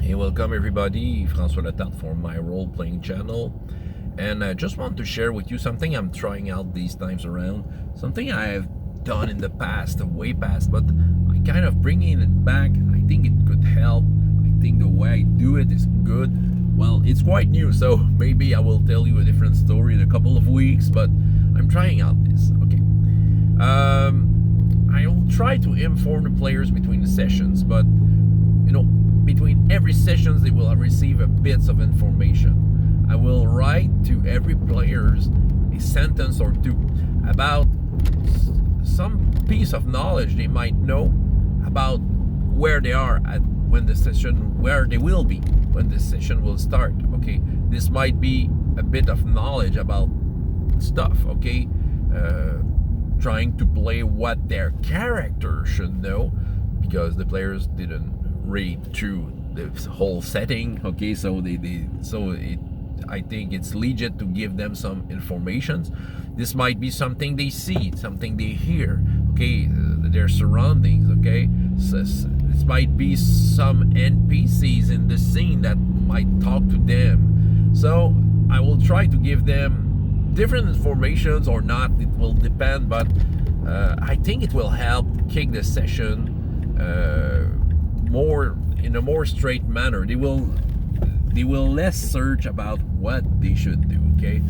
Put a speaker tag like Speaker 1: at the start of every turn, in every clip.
Speaker 1: Hey, welcome everybody, François Latarte for my role-playing channel. And I just want to share with you something I'm trying out these times around. Something I have done in the past, way past, but I kind of bringing it back. I think it could help. I think the way I do it is good. Well, it's quite new, so maybe I will tell you a different story in a couple of weeks, but I'm trying out this. Okay. I will try to inform the players between the sessions, but between every sessions they will receive a bits of information. I will write to every players a sentence or two about some piece of knowledge they might know about where they are at when the session, where they will be when the session will start. Okay, this might be a bit of knowledge about stuff. Okay, trying to play what their character should know, because the players didn't read through the whole setting. Okay, so I think it's legit to give them some informations. This might be something they see, something they hear. Okay, their surroundings. Okay, so this might be some NPCs in the scene that might talk to them. So I will try to give them different informations or not. It will depend, but I think it will help kick the session more in a more straight manner. They will less search about what they should do. Okay,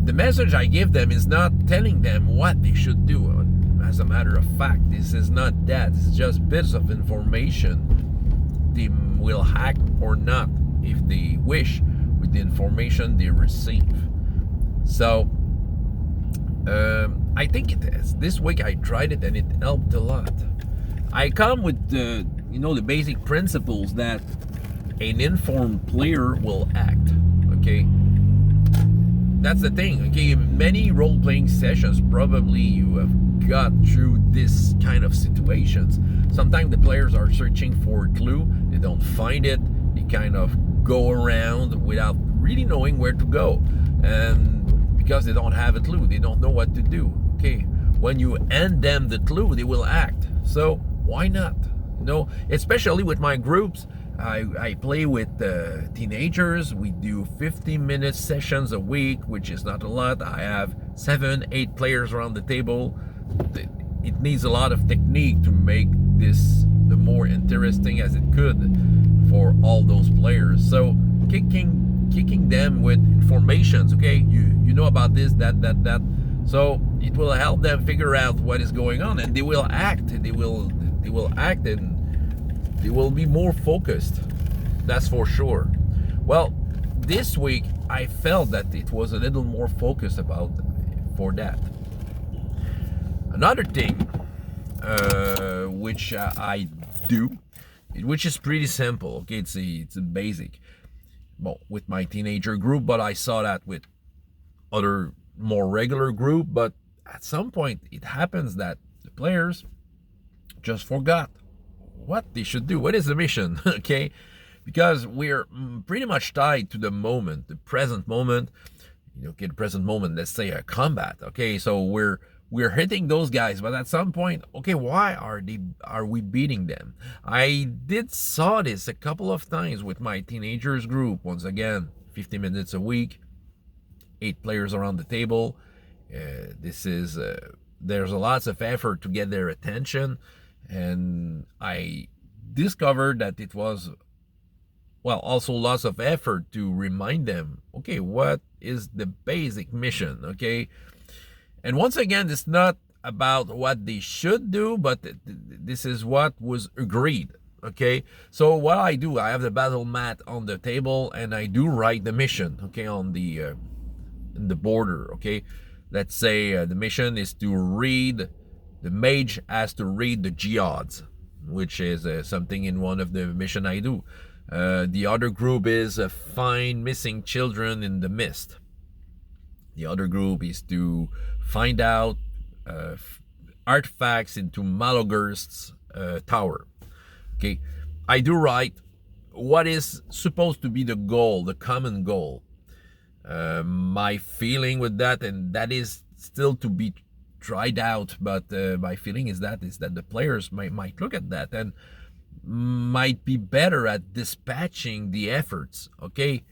Speaker 1: the message I give them is not telling them what they should do. As a matter of fact, this is not that. It's just bits of information. They will hack or not if they wish with the information they receive. So I think it is. This week I tried it and it helped a lot. I come with the basic principles that an informed player will act. Okay, that's the thing. Okay, many role-playing sessions probably you have got through this kind of situations. Sometimes the players are searching for a clue, they don't find it, they kind of go around without really knowing where to go, and because they don't have a clue, they don't know what to do. Okay, when you hand them the clue, they will act. So why not? Especially with my groups, I play with teenagers. We do 50-minute sessions a week, which is not a lot. I have 7-8 players around the table. It needs a lot of technique to make this the more interesting as it could for all those players. So kicking them with informations. Okay, you know about this, that. So it will help them figure out what is going on, and they will act. They will act, and they will be more focused. That's for sure. Well, this week I felt that it was a little more focused for that. Another thing which I do, which is pretty simple. Okay, it's a basic. Well, with my teenager group, but I saw that with other more regular group. But at some point, it happens that the players just forgot what they should do. What is the mission? Okay, because we're pretty much tied to the moment, the present moment. Okay, the present moment. Let's say a combat. Okay, so we're hitting those guys, but at some point, okay, why are we beating them? I did saw this a couple of times with my teenagers group. Once again, 50 minutes a week, 8 players around the table. There's lots of effort to get their attention, and I discovered that it was also lots of effort to remind them, okay, what is the basic mission? Okay, and once again, it's not about what they should do, but this is what was agreed. Okay, so what I do, I have the battle mat on the table, and I do write the mission. Okay, on the in the border. Okay, let's say the mission is to read. The mage has to read the geodes, which is something in one of the mission I do. The other group is find missing children in the mist. The other group is to find out artifacts into Malogurst's tower. Okay, I do write what is supposed to be the goal, the common goal. My feeling with that, and that is still to be tried out, but my feeling is that the players might look at that, and might be better at dispatching the efforts, okay?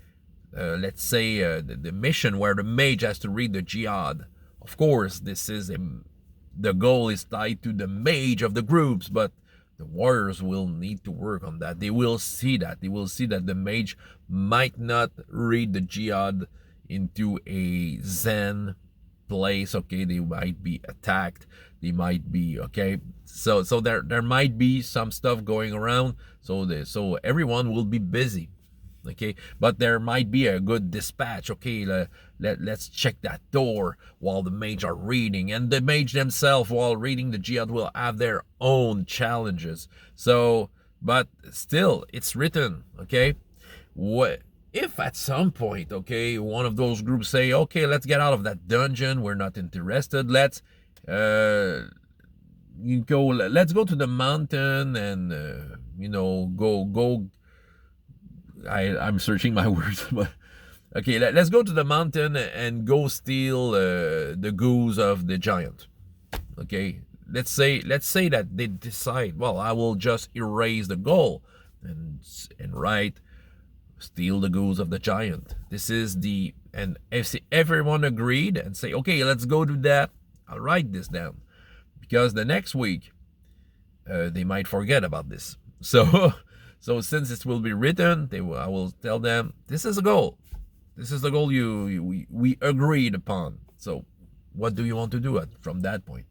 Speaker 1: Let's say the mission where the mage has to read the jihad. Of course, the goal is tied to the mage of the groups, but the warriors will need to work on that. They will see that. They will see that the mage might not read the jihad into a zen place. Okay, they might be attacked. They might be okay. So there might be some stuff going around. So everyone will be busy. Okay, but there might be a good dispatch. Okay, let's check that door while the mage are reading, and the mage themselves while reading the jihad will have their own challenges. So, but still, it's written. Okay, what if at some point, okay, one of those groups say, okay, let's get out of that dungeon, we're not interested, let's let's go to the mountain and go. I'm searching my words, but okay, let's go to the mountain and go steal the goose of the giant. Okay, let's say that they decide, well, I will just erase the goal and write steal the goose of the giant. This is and if everyone agreed and say, okay, let's go do that, I'll write this down, because the next week they might forget about this. So since it will be written, I will tell them, this is a goal. This is the goal we agreed upon. So what do you want to do from that point?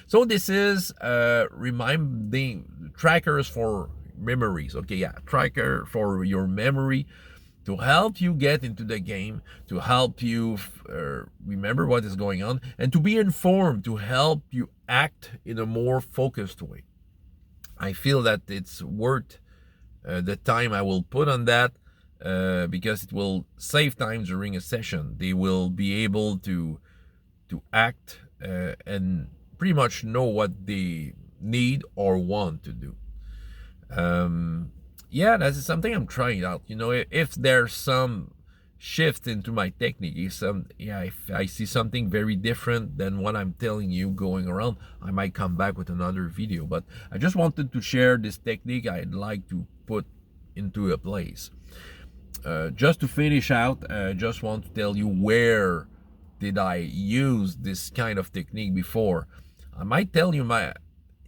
Speaker 1: So this is reminding trackers for memories. Okay, yeah, tracker for your memory to help you get into the game, to help you remember what is going on, and to be informed, to help you act in a more focused way. I feel that it's worth the time I will put on that, because it will save time during a session. They will be able to act and pretty much know what they need or want to do. Yeah, that's something I'm trying out. If there's some shift into my technique, if I see something very different than what I'm telling you going around, I might come back with another video. But I just wanted to share this technique I'd like to put into a place. Just to finish out, I just want to tell you where did I use this kind of technique before. I might tell you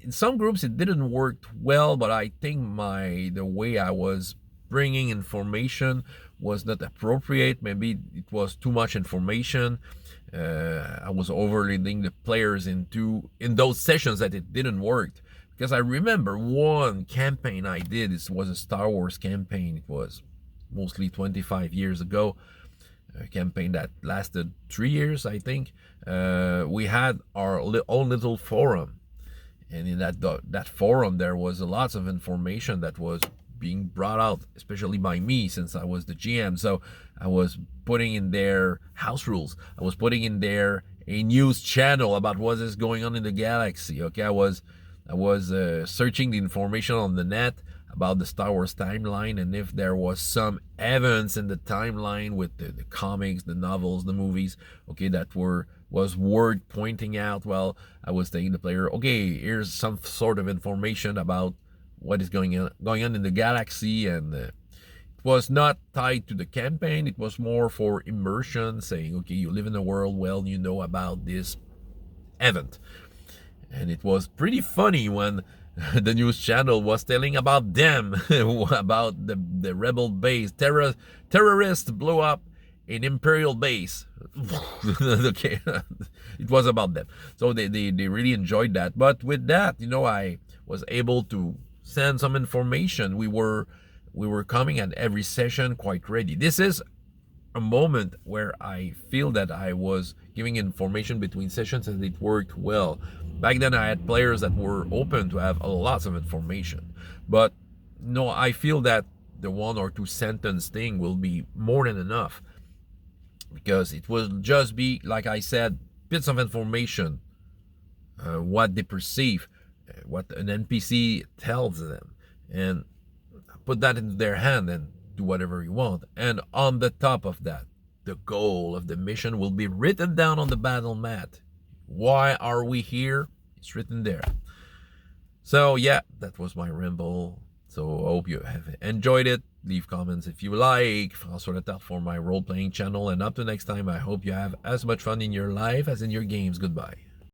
Speaker 1: in some groups it didn't work well, but I think the way I was bringing information was not appropriate. Maybe it was too much information. I was overloading the players in those sessions that it didn't work. Because I remember one campaign I did, it was a Star Wars campaign. It was mostly 25 years ago. A campaign that lasted 3 years, I think. We had our own little forum. And in that forum, there was lots of information that was being brought out, especially by me, since I was the GM. So I was putting in there house rules. I was putting in there a news channel about what is going on in the galaxy. Okay, I was searching the information on the net about the Star Wars timeline, and if there was some events in the timeline with the comics, the novels, the movies, okay, that was worth pointing out, well, I was telling the player, okay, here's some sort of information about what is going on in the galaxy, and it was not tied to the campaign. It was more for immersion, saying, okay, you live in the world, well, you know about this event. And it was pretty funny when the news channel was telling about them, about the rebel base. Terrorists blew up an imperial base. Okay, it was about them. So they really enjoyed that. But with that, I was able to send some information. We were coming at every session quite ready. This is a moment where I feel that I was giving information between sessions and it worked well. Back then I had players that were open to have lots of information. But no, I feel that the 1 or 2 sentence thing will be more than enough, because it will just be, like I said, bits of information, what they perceive, what an NPC tells them, and put that into their hand and do whatever you want. And on the top of that, the goal of the mission will be written down on the battle mat. Why are we here? It's written there. So yeah, that was my ramble. So I hope you have enjoyed it. Leave comments if you like. François Letarte for my role-playing channel. And up to next time, I hope you have as much fun in your life as in your games. Goodbye.